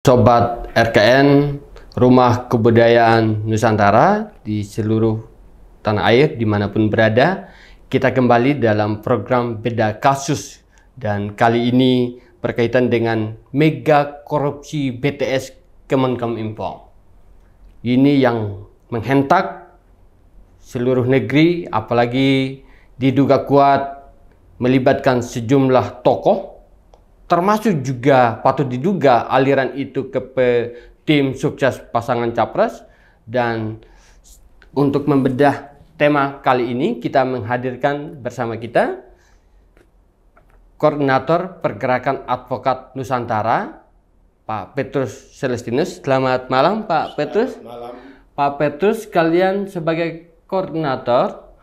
Sobat RKN, Rumah Kebudayaan Nusantara di seluruh tanah air dimanapun berada. Kita kembali dalam program Beda Kasus, dan kali ini berkaitan dengan mega korupsi BTS Kemenkominfo. Ini yang menghentak seluruh negeri, apalagi diduga kuat melibatkan sejumlah tokoh, termasuk juga patut diduga aliran itu ke tim sukses pasangan capres. Dan untuk membedah tema kali ini, kita menghadirkan bersama kita Koordinator Pergerakan Advokat Nusantara, Pak Petrus Celestinus. Selamat malam, Pak Petrus. Malam. Pak Petrus, kalian sebagai koordinator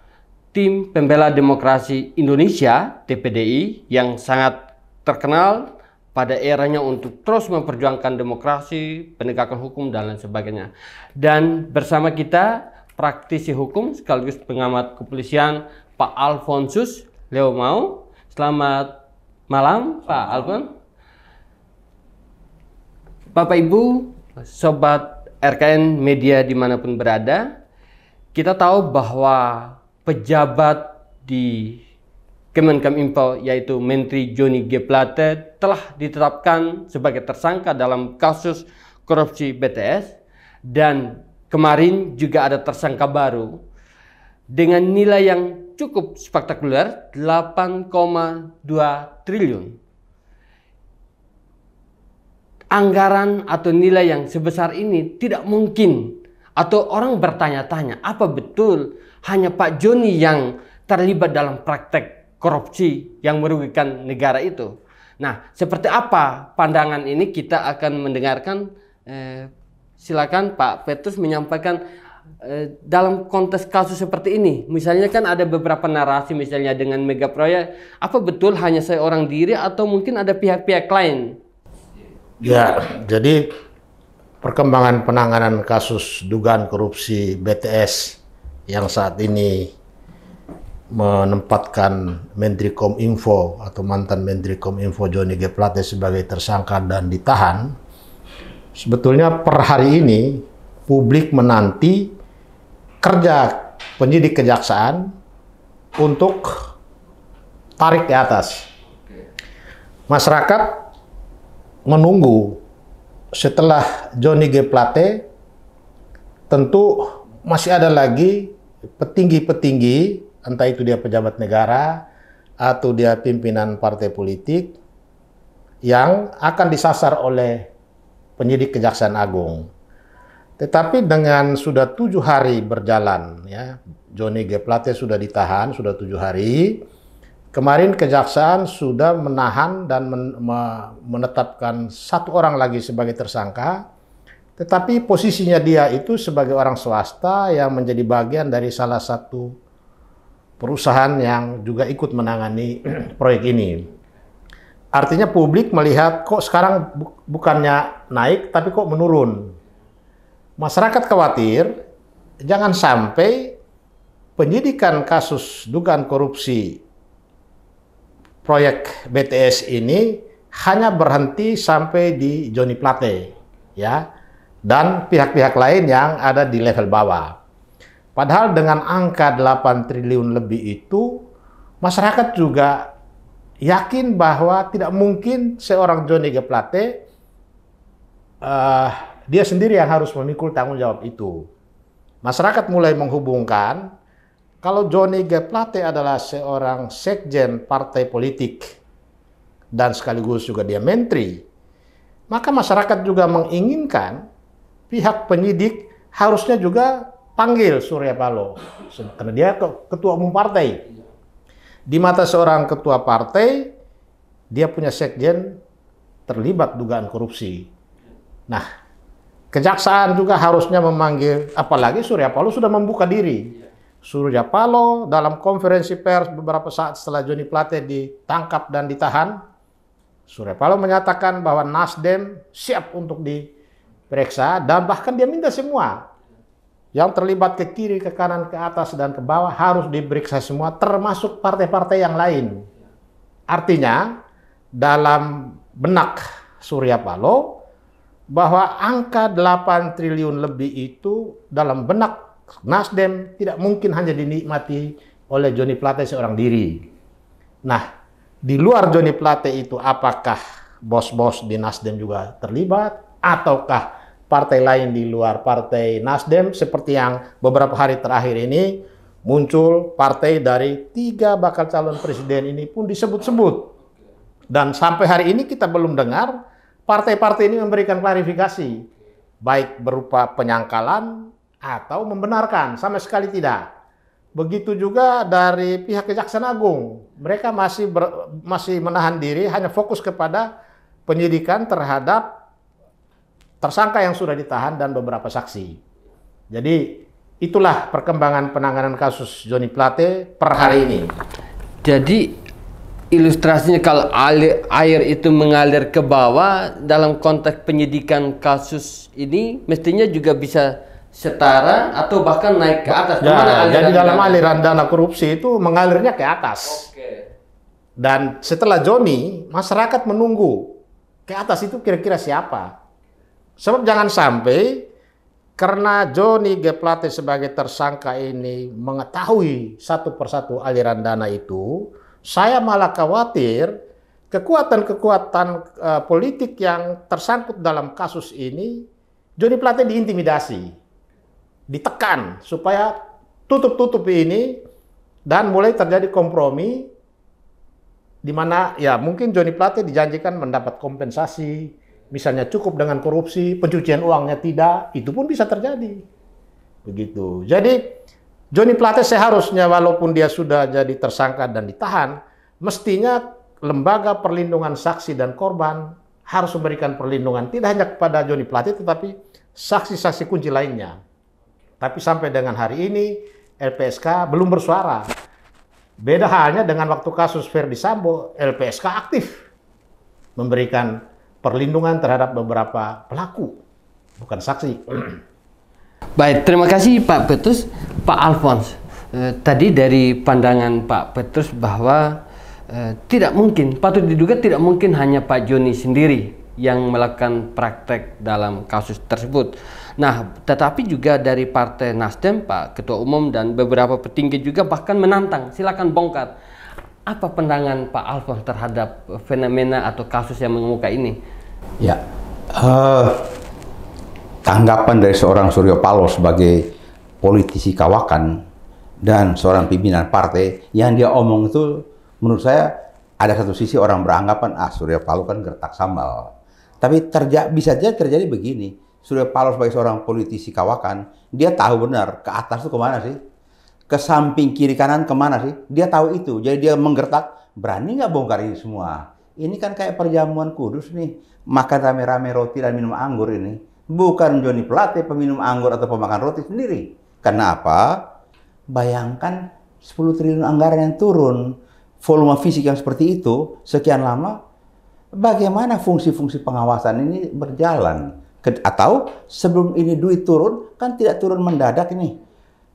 Tim Pembela Demokrasi Indonesia (TPDI) yang sangat terkenal pada eranya untuk terus memperjuangkan demokrasi, penegakan hukum, dan lain sebagainya. Dan bersama kita praktisi hukum sekaligus pengamat kepolisian, Pak Alfonsus Leomau. Selamat malam, Pak Alfon. Bapak Ibu, Sobat RKN Media dimanapun berada, kita tahu bahwa pejabat di Kemenkominfo yaitu Menteri Johnny G. Plate telah ditetapkan sebagai tersangka dalam kasus korupsi BTS, dan kemarin juga ada tersangka baru dengan nilai yang cukup spektakuler, 8,2 triliun. Anggaran atau nilai yang sebesar ini tidak mungkin, atau orang bertanya-tanya apa betul hanya Pak Johnny yang terlibat dalam praktek korupsi yang merugikan negara itu. Nah, seperti apa pandangan ini? Kita akan mendengarkan. Silakan Pak Petrus menyampaikan dalam konteks kasus seperti ini. Misalnya kan ada beberapa narasi, misalnya dengan mega proyek, apa betul hanya seorang diri atau mungkin ada pihak-pihak lain? Ya, jadi perkembangan penanganan kasus dugaan korupsi BTS yang saat ini menempatkan Menteri Kominfo atau mantan Menteri Kominfo Johnny G. Plate sebagai tersangka dan ditahan. Sebetulnya per hari ini publik menanti kerja penyidik kejaksaan untuk tarik ke atas. Masyarakat menunggu setelah Johnny G. Plate, tentu masih ada lagi petinggi-petinggi, entah itu dia pejabat negara atau dia pimpinan partai politik, yang akan disasar oleh penyidik Kejaksaan Agung. Tetapi dengan sudah 7 hari berjalan, ya, Johnny G. Plate sudah ditahan, sudah 7 hari. Kemarin Kejaksaan sudah menahan dan menetapkan 1 orang lagi sebagai tersangka. Tetapi posisinya dia itu sebagai orang swasta yang menjadi bagian dari salah satu perusahaan yang juga ikut menangani proyek ini. Artinya publik melihat kok sekarang bukannya naik tapi kok menurun. Masyarakat khawatir jangan sampai penyidikan kasus dugaan korupsi proyek BTS ini hanya berhenti sampai di Johnny Plate, ya, dan pihak-pihak lain yang ada di level bawah. Padahal dengan angka 8 triliun lebih itu, masyarakat juga yakin bahwa tidak mungkin seorang Johnny G. Plate dia sendiri yang harus memikul tanggung jawab itu. Masyarakat mulai menghubungkan kalau Johnny G. Plate adalah seorang sekjen partai politik dan sekaligus juga dia menteri, maka masyarakat juga menginginkan pihak penyidik harusnya juga panggil Surya Paloh, karena dia ketua umum partai. Di mata seorang ketua partai, dia punya sekjen terlibat dugaan korupsi. Nah, kejaksaan juga harusnya memanggil, apalagi Surya Paloh sudah membuka diri. Surya Paloh dalam konferensi pers beberapa saat setelah Johnny Plate ditangkap dan ditahan, Surya Paloh menyatakan bahwa Nasdem siap untuk diperiksa, dan bahkan dia minta semua yang terlibat ke kiri, ke kanan, ke atas, dan ke bawah harus diperiksa semua, termasuk partai-partai yang lain. Artinya, dalam benak Surya Paloh, bahwa angka 8 triliun lebih itu dalam benak Nasdem tidak mungkin hanya dinikmati oleh Joni Plate seorang diri. Nah, di luar Joni Plate itu apakah bos-bos di Nasdem juga terlibat? Ataukah partai lain di luar partai Nasdem seperti yang beberapa hari terakhir ini muncul partai dari 3 bakal calon presiden ini pun disebut-sebut. Dan sampai hari ini kita belum dengar partai-partai ini memberikan klarifikasi, baik berupa penyangkalan atau membenarkan, sama sekali tidak. Begitu juga dari pihak Kejaksaan Agung, mereka masih menahan diri, hanya fokus kepada penyidikan terhadap tersangka yang sudah ditahan dan beberapa saksi. Jadi itulah perkembangan penanganan kasus Joni Plate per hari ini. Jadi ilustrasinya kalau air itu mengalir ke bawah dalam konteks penyidikan kasus ini mestinya juga bisa setara atau bahkan naik ke atas. Ya, jadi dalam aliran dana korupsi itu mengalirnya ke atas. Dan setelah Joni, masyarakat menunggu ke atas itu kira-kira siapa. Sebab jangan sampai karena Joni G. Plate sebagai tersangka ini mengetahui satu persatu aliran dana itu, saya malah khawatir kekuatan-kekuatan politik yang tersangkut dalam kasus ini, Joni Plate diintimidasi, ditekan supaya tutup-tutup ini dan mulai terjadi kompromi di mana ya mungkin Joni Plate dijanjikan mendapat kompensasi, misalnya cukup dengan korupsi, pencucian uangnya tidak, itu pun bisa terjadi. Begitu. Jadi Joni Plate seharusnya walaupun dia sudah jadi tersangka dan ditahan, mestinya lembaga perlindungan saksi dan korban harus memberikan perlindungan tidak hanya kepada Joni Plate tetapi saksi-saksi kunci lainnya. Tapi sampai dengan hari ini LPSK belum bersuara. Beda halnya dengan waktu kasus Verdi Sambo, LPSK aktif memberikan perlindungan terhadap beberapa pelaku, bukan saksi. Baik, terima kasih Pak Petrus. Pak Alphonse, tadi dari pandangan Pak Petrus bahwa tidak mungkin, patut diduga tidak mungkin hanya Pak Joni sendiri yang melakukan praktek dalam kasus tersebut. Nah, tetapi juga dari Partai Nasdem, Pak Ketua Umum dan beberapa petinggi juga bahkan menantang, silakan bongkar. Apa pandangan Pak Alphonse terhadap fenomena atau kasus yang mengemuka ini? Ya, tanggapan dari seorang Suryo Paloh sebagai politisi kawakan dan seorang pimpinan partai yang dia omong itu menurut saya ada satu sisi orang beranggapan Suryo Paloh kan gertak sambal. Tapi bisa saja terjadi begini. Suryo Paloh sebagai seorang politisi kawakan, dia tahu benar ke atas itu kemana sih? Ke samping kiri kanan kemana sih? Dia tahu itu. Jadi dia menggertak, berani nggak bongkar ini semua? Ini kan kayak perjamuan kudus nih. Makan rame-rame roti dan minum anggur ini. Bukan Joni Plate peminum anggur atau pemakan roti sendiri. Karena apa? Bayangkan 10 triliun anggaran yang turun. Volume fisik yang seperti itu, sekian lama, bagaimana fungsi-fungsi pengawasan ini berjalan? Atau sebelum ini duit turun, kan tidak turun mendadak ini.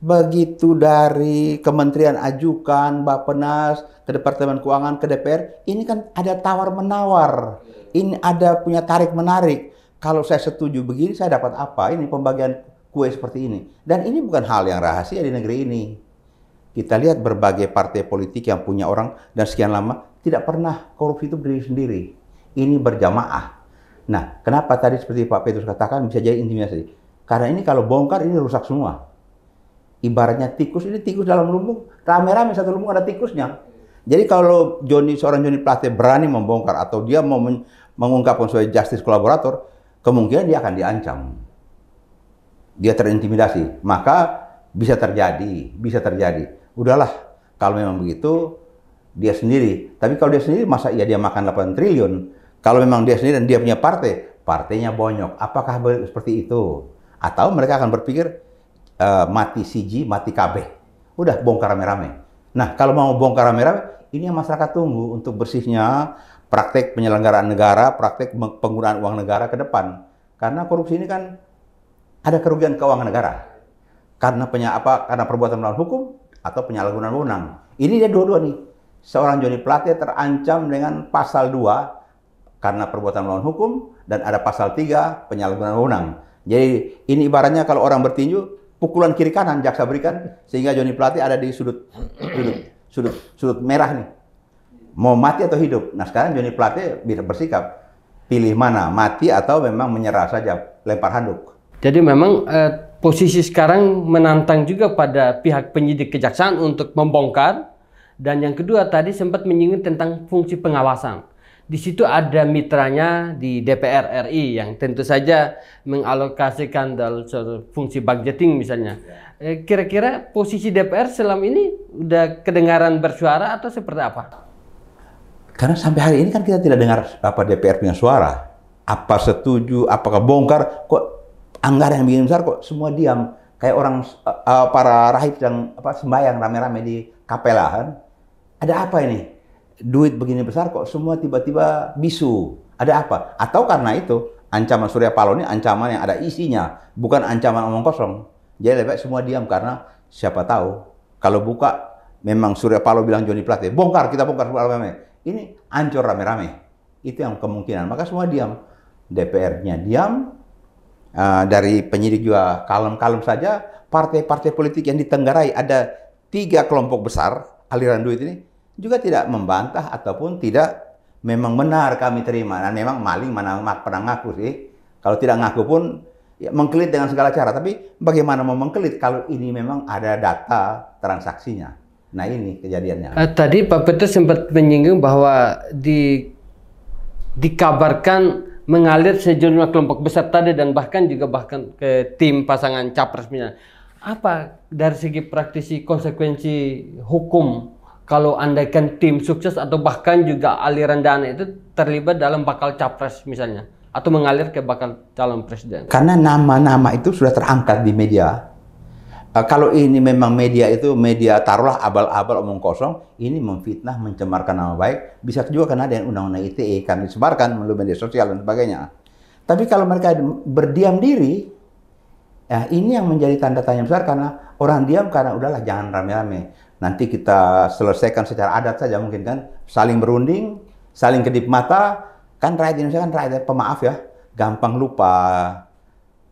Begitu dari Kementerian ajukan, Bappenas, ke Departemen Keuangan, ke DPR, ini kan ada tawar-menawar. Ini ada punya tarik-menarik. Kalau saya setuju begini, saya dapat apa? Ini pembagian kue seperti ini. Dan ini bukan hal yang rahasia di negeri ini. Kita lihat berbagai partai politik yang punya orang dan sekian lama, tidak pernah korupsi itu berdiri sendiri. Ini berjamaah. Nah, kenapa tadi seperti Pak Petrus katakan bisa jadi intimidasi? Karena ini kalau bongkar ini rusak semua. Ibaratnya tikus, ini tikus dalam lumbung, rame-rame satu lumbung ada tikusnya. Jadi kalau seorang Joni Plate berani membongkar atau dia mau mengungkapkan sebagai justice kolaborator, kemungkinan dia akan diancam. Dia terintimidasi, maka bisa terjadi. Udahlah, kalau memang begitu, dia sendiri. Tapi kalau dia sendiri, masa dia makan 8 triliun? Kalau memang dia sendiri dan dia punya partai, partainya bonyok. Apakah seperti itu? Atau mereka akan berpikir, mati CG, mati KB. Udah, bongkar rame-rame. Nah, kalau mau bongkar rame-rame, ini yang masyarakat tunggu untuk bersihnya praktek penyelenggaraan negara, praktek penggunaan uang negara ke depan. Karena korupsi ini kan ada kerugian keuangan negara. Karena perbuatan melawan hukum atau penyalahgunaan wewenang. Ini dia dua-dua nih. Seorang Joni Plate terancam dengan pasal 2 karena perbuatan melawan hukum, dan ada pasal 3 penyalahgunaan wewenang. Jadi ini ibaratnya kalau orang bertinju, pukulan kiri kanan jaksa berikan, sehingga Joni Plate ada di sudut merah nih. Mau mati atau hidup. Nah sekarang Joni Plate bisa bersikap, pilih mana, mati atau memang menyerah saja, lempar handuk. Jadi memang posisi sekarang menantang juga pada pihak penyidik kejaksaan untuk membongkar. Dan yang kedua tadi sempat menyinggung tentang fungsi pengawasan. Di situ ada mitranya di DPR RI yang tentu saja mengalokasikan dalam fungsi budgeting misalnya. Kira-kira posisi DPR selama ini udah kedengaran bersuara atau seperti apa? Karena sampai hari ini kan kita tidak dengar apa DPR punya suara. Apa setuju, apakah bongkar, kok anggaran yang begini besar kok semua diam. Kayak orang para rahib yang sembahyang rame-rame di kapelahan. Ada apa ini? Duit begini besar kok semua tiba-tiba bisu. Ada apa? Atau karena itu ancaman Surya Paloh ini ancaman yang ada isinya, bukan ancaman omong kosong. Jadi lebih baik semua diam karena siapa tahu kalau buka memang Surya Paloh bilang Joni Plate, bongkar, kita bongkar rame-rame. Ini hancur rame-rame. Itu yang kemungkinan. Maka semua diam. DPR-nya diam. Dari penyidik juga kalem-kalem saja. Partai-partai politik yang ditenggarai ada 3 kelompok besar aliran duit ini juga tidak membantah ataupun tidak memang benar kami terima. Dan memang maling mana pernah ngaku sih. Kalau tidak ngaku pun ya, mengkelit dengan segala cara. Tapi bagaimana mau mengkelit kalau ini memang ada data transaksinya. Nah ini kejadiannya. Tadi Pak Petrus sempat menyinggung bahwa dikabarkan mengalir sejumlah kelompok besar tadi dan bahkan ke tim pasangan capres misalnya. Apa dari segi praktisi konsekuensi hukum kalau andaikan tim sukses atau bahkan juga aliran dana itu terlibat dalam bakal capres misalnya atau mengalir ke bakal calon presiden? Karena nama-nama itu sudah terangkat di media. Kalau ini memang media itu media taruhlah abal-abal omong kosong, ini memfitnah, mencemarkan nama baik, bisa juga karena ada undang-undang ITE kan disebarkan melalui media sosial dan sebagainya. Tapi kalau mereka berdiam diri, ya ini yang menjadi tanda tanya besar karena orang diam karena udahlah jangan rame-rame. Nanti kita selesaikan secara adat saja mungkin kan, saling berunding, saling kedip mata, kan rakyat Indonesia kan rakyat pemaaf ya, gampang lupa.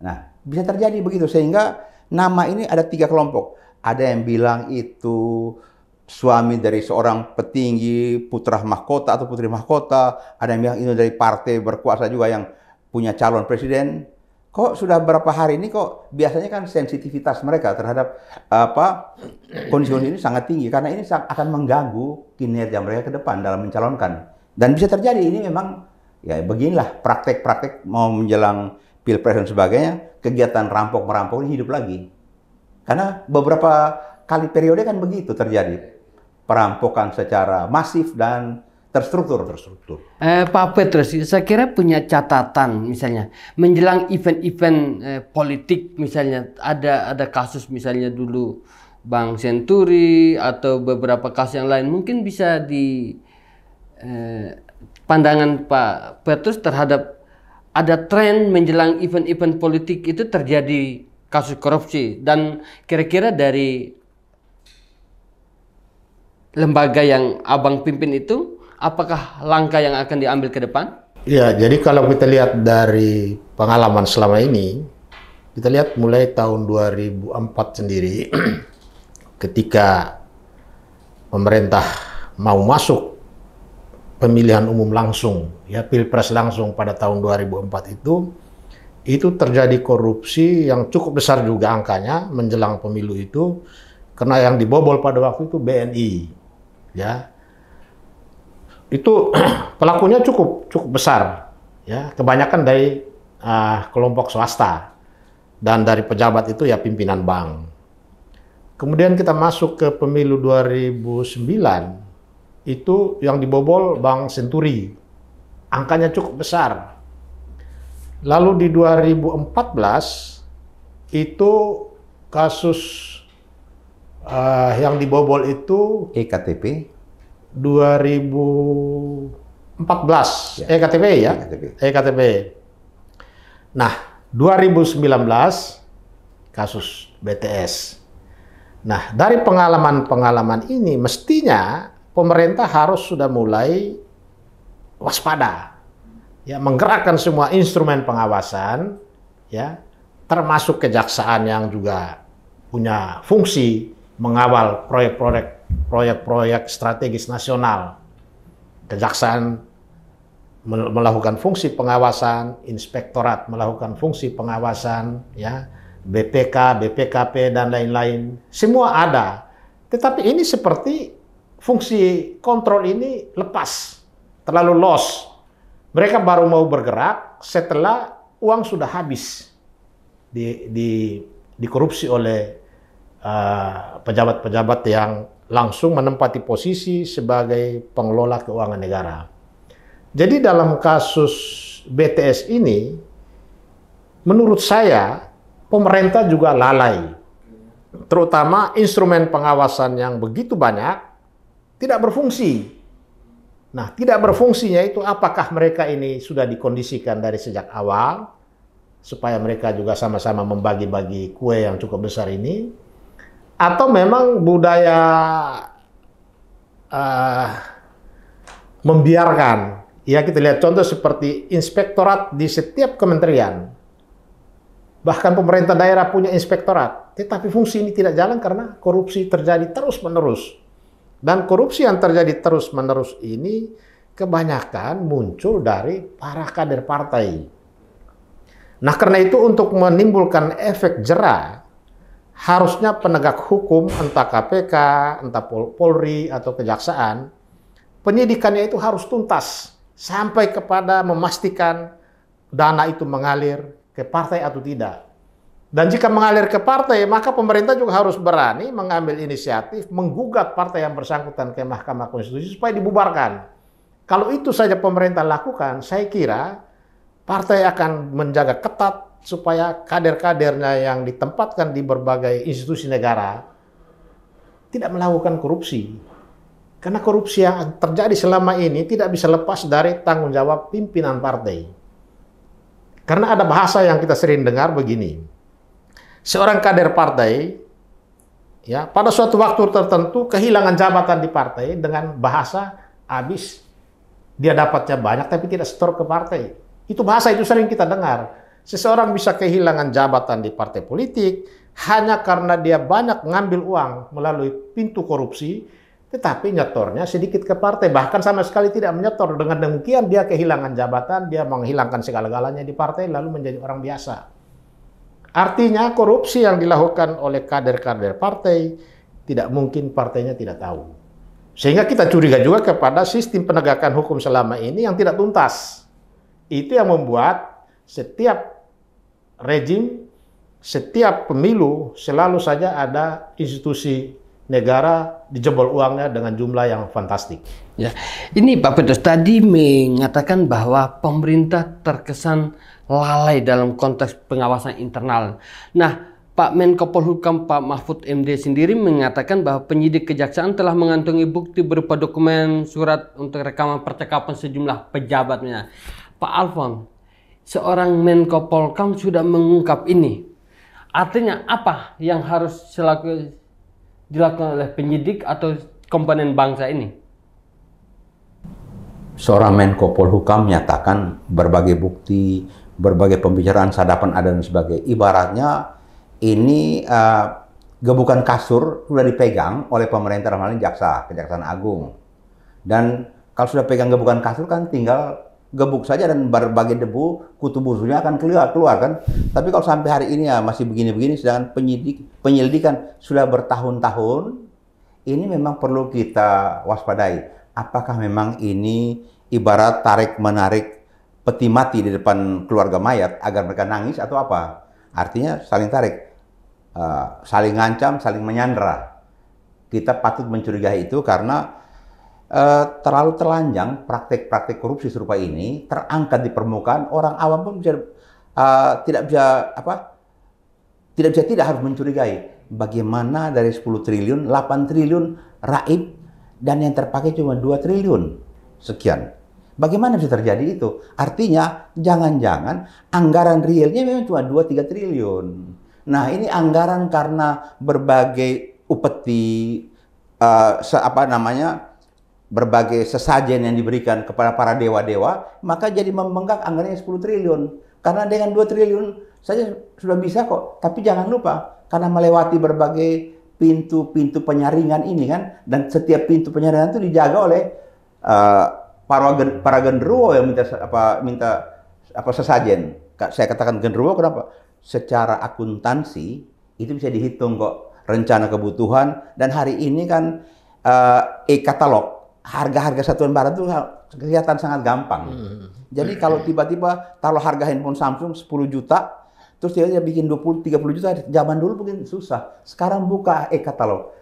Nah, bisa terjadi begitu sehingga nama ini ada 3 kelompok. Ada yang bilang itu suami dari seorang petinggi, putra mahkota atau putri mahkota. Ada yang bilang itu dari partai berkuasa juga yang punya calon presiden. Kok sudah berapa hari ini kok biasanya kan sensitivitas mereka terhadap kondisi ini sangat tinggi. Karena ini akan mengganggu kinerja mereka ke depan dalam mencalonkan. Dan bisa terjadi ini memang ya beginilah praktek-praktek mau menjelang Pilpres dan sebagainya, kegiatan rampok-merampok ini hidup lagi. Karena beberapa kali periode kan begitu terjadi. Perampokan secara masif dan terstruktur. Pak Petrus, saya kira punya catatan misalnya. Menjelang event-event politik misalnya, ada kasus misalnya dulu Bang Senturi atau beberapa kasus yang lain. Mungkin bisa di pandangan Pak Petrus terhadap ada tren menjelang event-event politik itu terjadi kasus korupsi dan kira-kira dari lembaga yang Abang pimpin itu apakah langkah yang akan diambil ke depan? Ya, jadi kalau kita lihat dari pengalaman selama ini, kita lihat mulai tahun 2004 sendiri ketika pemerintah mau masuk pemilihan umum langsung, ya Pilpres langsung pada tahun 2004 itu terjadi korupsi yang cukup besar juga angkanya menjelang pemilu itu, karena yang dibobol pada waktu itu BNI, ya itu pelakunya cukup besar, ya kebanyakan dari kelompok swasta dan dari pejabat itu ya pimpinan bank. Kemudian kita masuk ke pemilu 2009. Itu yang dibobol Bank Senturi, angkanya cukup besar. Lalu di 2014 itu kasus yang dibobol itu EKTP 2014 ya. EKTP ya, EKTP. Nah 2019 kasus BTS. Nah dari pengalaman ini mestinya pemerintah harus sudah mulai waspada. ya menggerakkan semua instrumen pengawasan, ya termasuk kejaksaan yang juga punya fungsi mengawal proyek-proyek strategis nasional. Kejaksaan melakukan fungsi pengawasan, inspektorat melakukan fungsi pengawasan, ya BPK, BPKP dan lain-lain, semua ada. Tetapi ini seperti fungsi kontrol ini lepas, terlalu loss. Mereka baru mau bergerak setelah uang sudah habis dikorupsi oleh pejabat-pejabat yang langsung menempati posisi sebagai pengelola keuangan negara. Jadi dalam kasus BTS ini, menurut saya pemerintah juga lalai, terutama instrumen pengawasan yang begitu banyak tidak berfungsi. Nah, tidak berfungsinya itu apakah mereka ini sudah dikondisikan dari sejak awal supaya mereka juga sama-sama membagi-bagi kue yang cukup besar ini, atau memang budaya membiarkan. Ya, kita lihat contoh seperti inspektorat di setiap kementerian. Bahkan pemerintah daerah punya inspektorat, tetapi fungsi ini tidak jalan karena korupsi terjadi terus-menerus. Dan korupsi yang terjadi terus-menerus ini kebanyakan muncul dari para kader partai. Nah, karena itu untuk menimbulkan efek jera, harusnya penegak hukum, entah KPK, entah Polri, atau Kejaksaan, penyidikannya itu harus tuntas, sampai kepada memastikan dana itu mengalir ke partai atau tidak. Dan jika mengalir ke partai, maka pemerintah juga harus berani mengambil inisiatif menggugat partai yang bersangkutan ke Mahkamah Konstitusi supaya dibubarkan. Kalau itu saja pemerintah lakukan, saya kira partai akan menjaga ketat supaya kader-kadernya yang ditempatkan di berbagai institusi negara tidak melakukan korupsi. Karena korupsi yang terjadi selama ini tidak bisa lepas dari tanggung jawab pimpinan partai. Karena ada bahasa yang kita sering dengar begini. Seorang kader partai, ya, pada suatu waktu tertentu kehilangan jabatan di partai dengan bahasa habis. Dia dapatnya banyak tapi tidak setor ke partai. Itu bahasa itu sering kita dengar. Seseorang bisa kehilangan jabatan di partai politik hanya karena dia banyak ngambil uang melalui pintu korupsi, tetapi nyetornya sedikit ke partai, bahkan sama sekali tidak menyetor. Dengan demikian dia kehilangan jabatan, dia menghilangkan segala-galanya di partai, lalu menjadi orang biasa. Artinya korupsi yang dilakukan oleh kader-kader partai, tidak mungkin partainya tidak tahu. Sehingga kita curiga juga kepada sistem penegakan hukum selama ini yang tidak tuntas. Itu yang membuat setiap rejim, setiap pemilu selalu saja ada institusi negara dijebol uangnya dengan jumlah yang fantastik. Ya, ini Pak Petrus tadi mengatakan bahwa pemerintah terkesan lalai dalam konteks pengawasan internal. Nah, Pak Menko Polhukam Pak Mahfud MD sendiri mengatakan bahwa penyidik kejaksaan telah mengantongi bukti berupa dokumen surat untuk rekaman percakapan sejumlah pejabatnya. Pak Alfon, seorang Menko Polhukam sudah mengungkap ini. Artinya apa yang harus dilakukan oleh penyidik atau komponen bangsa ini? Seorang Menko Polhukam menyatakan berbagai bukti, berbagai pembicaraan sadapan ada dan sebagainya. Ibaratnya ini gebukan kasur sudah dipegang oleh pemerintah, dalam hal ini Kejaksaan Agung. Dan kalau sudah pegang gebukan kasur kan tinggal gebuk saja dan berbagai debu, kutu busuknya akan keluar kan. Tapi kalau sampai hari ini ya masih begini-begini, sedangkan penyelidikan sudah bertahun-tahun, ini memang perlu kita waspadai. Apakah memang ini ibarat tarik-menarik peti mati di depan keluarga mayat agar mereka nangis atau apa? Artinya saling tarik, saling ngancam, saling menyandera. Kita patut mencurigai itu karena terlalu telanjang praktek-praktek korupsi serupa ini terangkat di permukaan. Orang awam pun tidak harus mencurigai bagaimana dari 10 triliun 8 triliun raib dan yang terpakai cuma 2 triliun sekian. Bagaimana bisa terjadi itu? Artinya jangan-jangan anggaran realnya memang cuma 2-3 triliun. Nah, ini anggaran karena berbagai upeti berbagai sesajen yang diberikan kepada para dewa-dewa, maka jadi membengkak anggarannya 10 triliun. Karena dengan 2 triliun saja sudah bisa kok. Tapi jangan lupa, karena melewati berbagai pintu-pintu penyaringan ini kan, dan setiap pintu penyaringan itu dijaga oleh para genderuwo yang minta sesajen. Saya katakan genderuwo kenapa? Secara akuntansi itu bisa dihitung kok, rencana kebutuhan. Dan hari ini kan e-katalog, harga-harga satuan barang itu kelihatan sangat gampang. Jadi kalau tiba-tiba taruh harga handphone Samsung 10 juta, terus dia bikin 20-30 juta, zaman dulu mungkin susah. Sekarang buka e-katalog,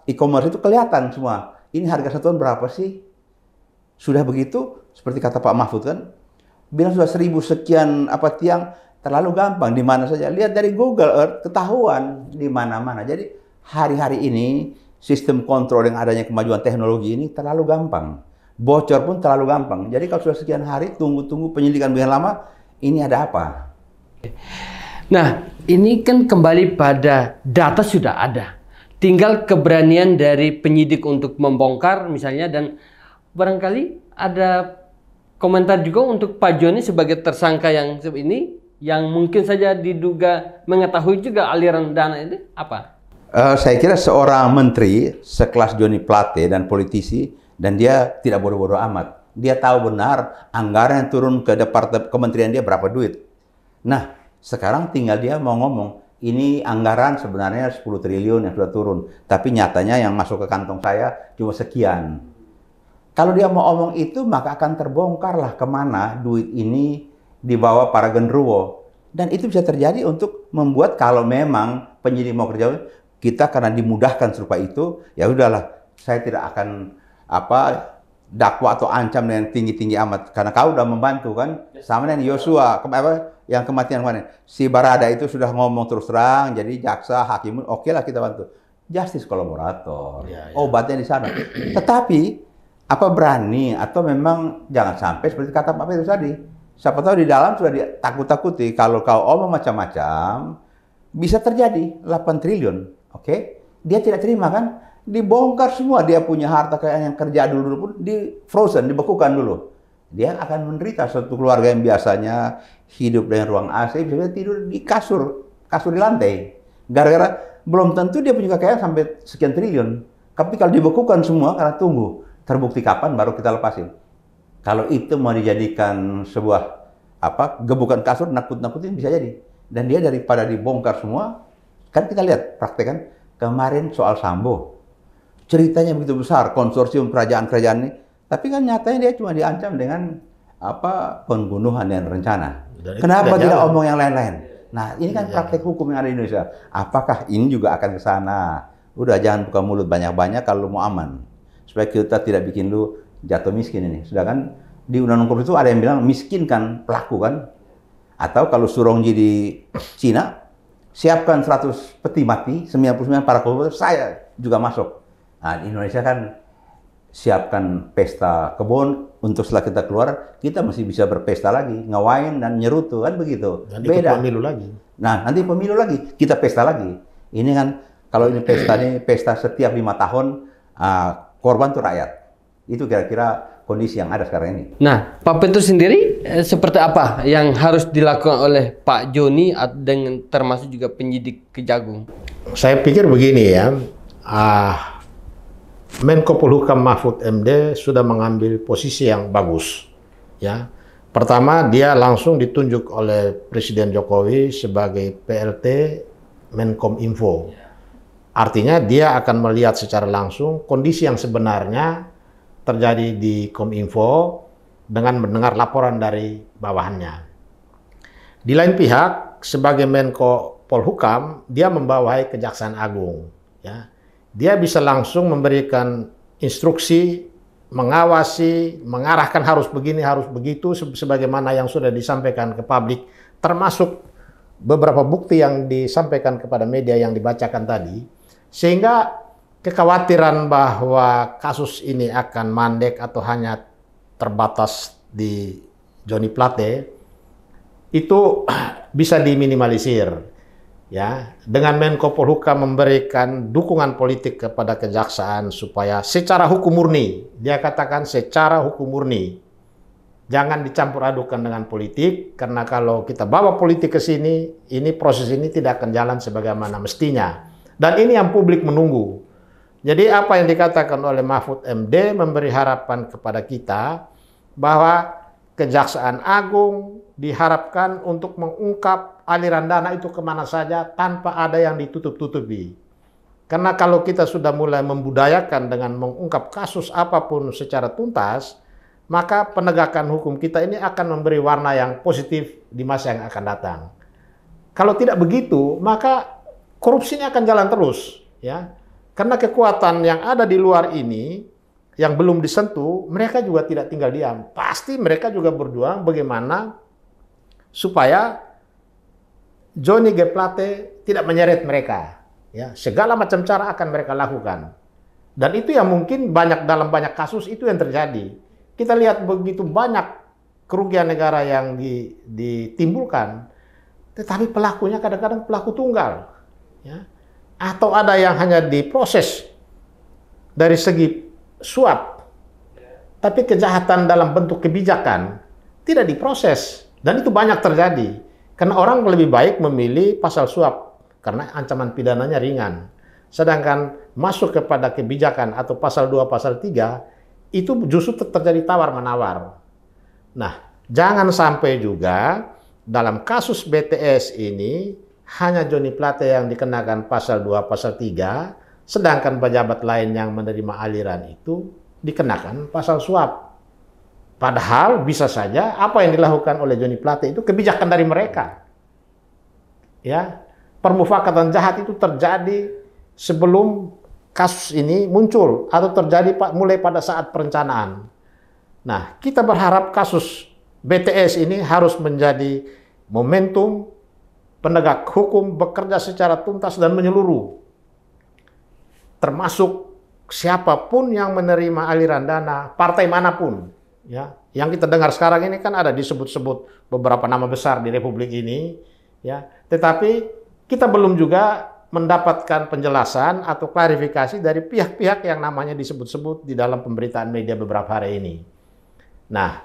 e-commerce itu kelihatan semua. Ini harga satuan berapa sih? Sudah begitu, seperti kata Pak Mahfud kan, bilang sudah 1000 sekian tiang, terlalu gampang di mana saja. Lihat dari Google Earth, ketahuan di mana-mana. Jadi hari-hari ini sistem kontrol yang adanya kemajuan teknologi ini terlalu gampang. Bocor pun terlalu gampang. Jadi kalau sudah sekian hari, tunggu-tunggu penyidikan biar lama, ini ada apa? Nah, ini kan kembali pada data sudah ada. Tinggal keberanian dari penyidik untuk membongkar misalnya, dan barangkali ada komentar juga untuk Pak Joni sebagai tersangka yang ini, yang mungkin saja diduga mengetahui juga aliran dana itu apa? Saya kira seorang menteri sekelas Joni Plate dan politisi, dan dia tidak bodoh-bodoh amat. Dia tahu benar anggaran yang turun ke departemen kementerian dia berapa duit. Nah, sekarang tinggal dia mau ngomong, ini anggaran sebenarnya 10 triliun yang sudah turun, tapi nyatanya yang masuk ke kantong saya cuma sekian. Kalau dia mau omong itu, maka akan terbongkarlah kemana duit ini dibawa para genderuwo. Dan itu bisa terjadi untuk membuat, kalau memang penyidik mau kerja, kita karena dimudahkan serupa itu, ya udahlah, saya tidak akan dakwa atau ancam dengan tinggi-tinggi amat, karena kau udah membantu kan. Sama dengan Yosua yang kematian kemarin, si Barada itu sudah ngomong terus terang, jadi jaksa, hakim, oke lah kita bantu. Justice kolaborator, obatnya di sana. Tetapi apa berani atau memang jangan sampai seperti kata Pak Petrus tadi, siapa tahu di dalam sudah ditakut-takuti, kalau kau omong macam-macam bisa terjadi 8 triliun, oke? Dia tidak terima kan? Dibongkar semua, dia punya harta kekayaan yang kerja dulu pun di frozen, dibekukan dulu. Dia akan menderita. Satu keluarga yang biasanya hidup dengan ruang AC bisa tidur di kasur di lantai. Gara-gara belum tentu dia punya kekayaan sampai sekian triliun. Tapi kalau dibekukan semua, karena tunggu terbukti kapan baru kita lepasin. Kalau itu mau dijadikan sebuah gebukan kasur, nakut-nakutin bisa jadi. Dan dia daripada dibongkar semua, kan kita lihat praktek kan kemarin soal Sambo. Ceritanya begitu besar, konsorsium kerajaan-kerajaan ini, tapi kan nyatanya dia cuma diancam dengan pembunuhan dan rencana. Kenapa tidak omong yang lain-lain? Nah, ini kan praktek hukum yang ada di Indonesia. Apakah ini juga akan ke sana? Udah, jangan buka mulut banyak-banyak kalau mau aman. Supaya kita tidak bikin lu jatuh miskin ini. Sedangkan di Undang-Undang Korupsi itu ada yang bilang miskin kan pelaku kan. Atau kalau Surongji di Cina, siapkan 100 peti mati, 99 para koruptor, saya juga masuk. Nah, di Indonesia kan siapkan pesta kebun, untuk setelah kita keluar, kita masih bisa berpesta lagi, ngewain dan nyerutu, kan begitu. Nanti beda. Pemilu lagi. Nah, nanti pemilu lagi, kita pesta lagi. Ini kan, kalau ini pesta setiap 5 tahun, korban tuh rakyat. Itu kira-kira kondisi yang ada sekarang ini. Nah, Pak Petrus sendiri seperti apa yang harus dilakukan oleh Pak Joni dengan termasuk juga penyidik Kejagung? Saya pikir begini ya, Menko Polhukam Mahfud MD sudah mengambil posisi yang bagus. Ya, pertama dia langsung ditunjuk oleh Presiden Jokowi sebagai PLT Menkominfo. Artinya dia akan melihat secara langsung kondisi yang sebenarnya terjadi di Kominfo dengan mendengar laporan dari bawahannya. Di lain pihak, sebagai Menko Polhukam, dia membawahi Kejaksaan Agung. Ya. Dia bisa langsung memberikan instruksi, mengawasi, mengarahkan harus begini, harus begitu, sebagaimana yang sudah disampaikan ke publik, termasuk beberapa bukti yang disampaikan kepada media yang dibacakan tadi, sehingga kekhawatiran bahwa kasus ini akan mandek atau hanya terbatas di Joni Plate itu bisa diminimalisir. ya, dengan Menko Polhukam memberikan dukungan politik kepada kejaksaan supaya secara hukum murni, dia katakan secara hukum murni, jangan dicampur adukan dengan politik, karena kalau kita bawa politik ke sini, ini proses ini tidak akan jalan sebagaimana mestinya. Dan ini yang publik menunggu. Jadi apa yang dikatakan oleh Mahfud MD memberi harapan kepada kita bahwa Kejaksaan Agung diharapkan untuk mengungkap aliran dana itu kemana saja tanpa ada yang ditutup-tutupi. Karena kalau kita sudah mulai membudayakan dengan mengungkap kasus apapun secara tuntas, maka penegakan hukum kita ini akan memberi warna yang positif di masa yang akan datang. Kalau tidak begitu, maka korupsi ini akan jalan terus, ya. Karena kekuatan yang ada di luar ini, yang belum disentuh, mereka juga tidak tinggal diam. Pasti mereka juga berjuang bagaimana supaya Johnny G. Plate tidak menyeret mereka. Ya, segala macam cara akan mereka lakukan. Dan itu yang mungkin dalam banyak kasus itu yang terjadi. Kita lihat begitu banyak kerugian negara yang ditimbulkan, tetapi pelakunya kadang-kadang pelaku tunggal. Ya. Atau ada yang hanya diproses dari segi suap, tapi kejahatan dalam bentuk kebijakan tidak diproses. Dan itu banyak terjadi. Karena orang lebih baik memilih pasal suap, karena ancaman pidananya ringan. Sedangkan masuk kepada kebijakan atau pasal 2, pasal 3, itu justru terjadi tawar-menawar. Nah, jangan sampai juga dalam kasus BTS ini, hanya Johnny Plate yang dikenakan pasal 2, pasal 3, sedangkan pejabat lain yang menerima aliran itu dikenakan pasal suap. Padahal bisa saja apa yang dilakukan oleh Johnny Plate itu kebijakan dari mereka. Ya, permufakatan jahat itu terjadi sebelum kasus ini muncul atau terjadi mulai pada saat perencanaan. Nah, kita berharap kasus BTS ini harus menjadi momentum penegak hukum bekerja secara tuntas dan menyeluruh, termasuk siapapun yang menerima aliran dana, partai manapun. Ya, yang kita dengar sekarang ini kan ada disebut-sebut beberapa nama besar di Republik ini, ya. Tetapi kita belum juga mendapatkan penjelasan atau klarifikasi dari pihak-pihak yang namanya disebut-sebut di dalam pemberitaan media beberapa hari ini. Nah,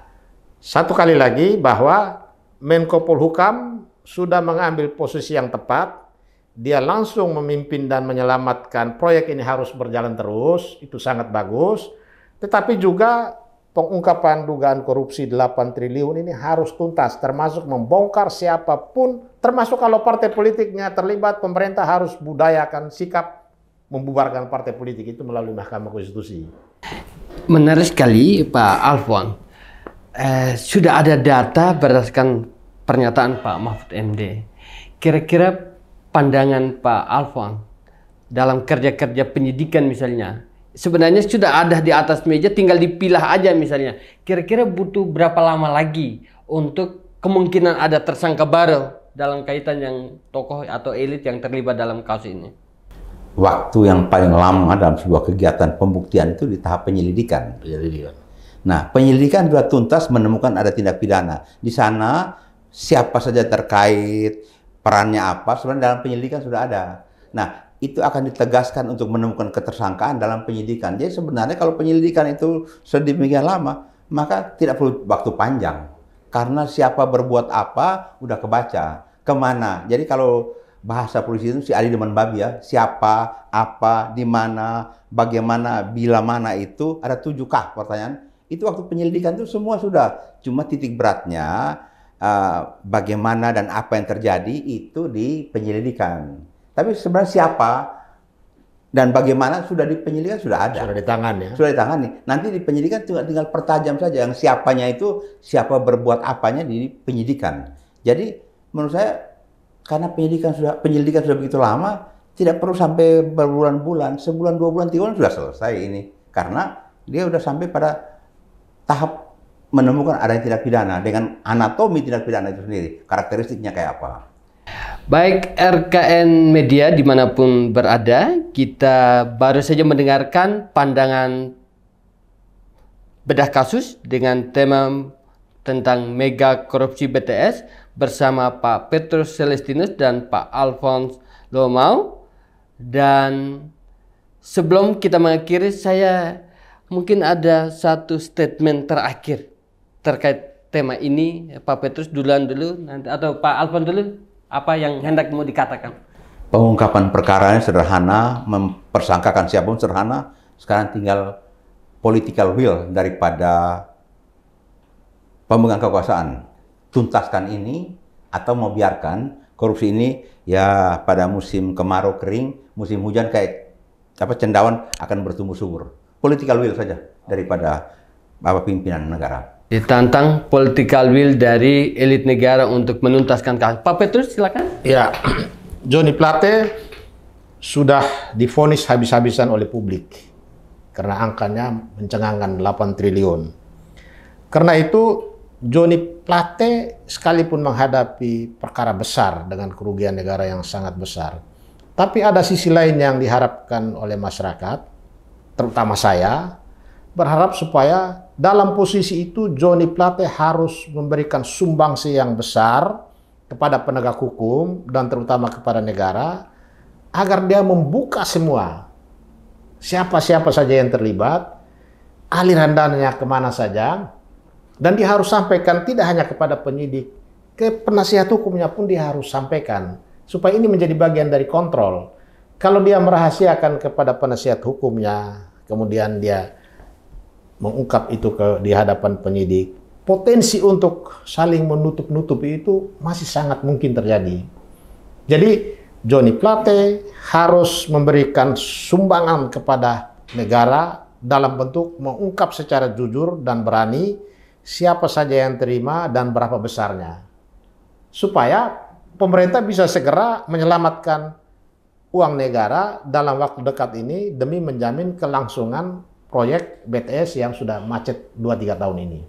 satu kali lagi bahwa Menko Polhukam sudah mengambil posisi yang tepat, dia langsung memimpin dan menyelamatkan proyek ini harus berjalan terus, itu sangat bagus. Tetapi juga pengungkapan dugaan korupsi 8 triliun ini harus tuntas, termasuk membongkar siapapun, termasuk kalau partai politiknya terlibat, pemerintah harus budayakan sikap membubarkan partai politik itu melalui Mahkamah Konstitusi. Menarik sekali Pak Alfon. Sudah ada data berdasarkan pernyataan Pak Mahfud MD. Kira-kira pandangan Pak Alfon dalam kerja-kerja penyidikan misalnya, sebenarnya sudah ada di atas meja, tinggal dipilah aja misalnya. Kira-kira butuh berapa lama lagi untuk kemungkinan ada tersangka baru dalam kaitan yang tokoh atau elit yang terlibat dalam kasus ini? Waktu yang paling lama dalam sebuah kegiatan pembuktian itu di tahap penyelidikan. Nah, penyelidikan sudah tuntas menemukan ada tindak pidana. Di sana siapa saja terkait, perannya apa, sebenarnya dalam penyelidikan sudah ada. Nah, itu akan ditegaskan untuk menemukan ketersangkaan dalam penyidikan. Jadi sebenarnya kalau penyelidikan itu sedemikian lama, maka tidak perlu waktu panjang. Karena siapa berbuat apa, udah kebaca. Kemana. Jadi kalau bahasa polisi itu si Ali demen babi ya, siapa, apa, di mana, bagaimana, bila mana itu, ada 7K pertanyaan. Itu waktu penyelidikan itu semua sudah. Cuma titik beratnya, bagaimana dan apa yang terjadi itu di penyelidikan. Tapi sebenarnya siapa dan bagaimana sudah di penyelidikan sudah ada. Sudah ditangani ya. Sudah ditangani. Nanti di penyidikan tinggal pertajam saja. Yang siapanya itu siapa berbuat apanya di penyidikan. Jadi menurut saya karena penyelidikan sudah begitu lama, tidak perlu sampai berbulan-bulan, sebulan, 2 bulan, 3 bulan sudah selesai ini. Karena dia sudah sampai pada tahap menemukan adanya tindak pidana dengan anatomi tindak pidana itu sendiri, karakteristiknya kayak apa. Baik RKN Media dimanapun berada, kita baru saja mendengarkan pandangan bedah kasus dengan tema tentang mega korupsi BTS bersama Pak Petrus Celestinus dan Pak Alphonse Lomau. Dan sebelum kita mengakhiri, saya mungkin ada satu statement terakhir terkait tema ini. Pak Petrus duluan dulu, nanti atau Pak Alphonse dulu, apa yang hendak mau dikatakan? Pengungkapan perkaranya sederhana, mempersangkakan siapapun sederhana. Sekarang tinggal political will daripada pemegang kekuasaan. Tuntaskan ini atau mau biarkan korupsi ini ya pada musim kemarau kering, musim hujan kayak cendawan akan bertumbuh subur. Political will saja daripada pimpinan negara. Ditantang political will dari elit negara untuk menuntaskan kasus. Pak Petrus, silakan. Ya, Johnny Plate sudah divonis habis-habisan oleh publik karena angkanya mencengangkan 8 triliun. Karena itu Johnny Plate sekalipun menghadapi perkara besar dengan kerugian negara yang sangat besar, tapi ada sisi lain yang diharapkan oleh masyarakat, terutama saya, berharap supaya dalam posisi itu Johnny Plate harus memberikan sumbangsi yang besar kepada penegak hukum dan terutama kepada negara agar dia membuka semua siapa-siapa saja yang terlibat, aliran dananya kemana saja, dan dia harus sampaikan tidak hanya kepada penyidik, ke penasihat hukumnya pun dia harus sampaikan supaya ini menjadi bagian dari kontrol. Kalau dia merahasiakan kepada penasihat hukumnya, kemudian dia mengungkap itu di hadapan penyidik, potensi untuk saling menutup-nutupi itu masih sangat mungkin terjadi. Jadi Johnny Plate harus memberikan sumbangan kepada negara dalam bentuk mengungkap secara jujur dan berani siapa saja yang terima dan berapa besarnya. Supaya pemerintah bisa segera menyelamatkan uang negara dalam waktu dekat ini demi menjamin kelangsungan proyek BTS yang sudah macet 2-3 tahun ini.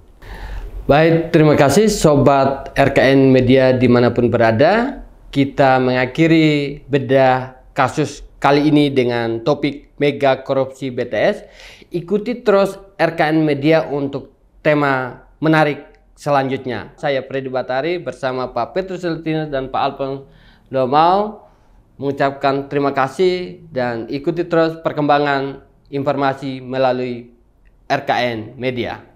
Baik, terima kasih Sobat RKN Media dimanapun berada. Kita mengakhiri bedah kasus kali ini dengan topik mega korupsi BTS. Ikuti terus RKN Media untuk tema menarik selanjutnya. Saya Freddy Batari bersama Pak Petrus Celestinus dan Pak Alphonse Lomau mengucapkan terima kasih dan ikuti terus perkembangan informasi melalui RKN Media.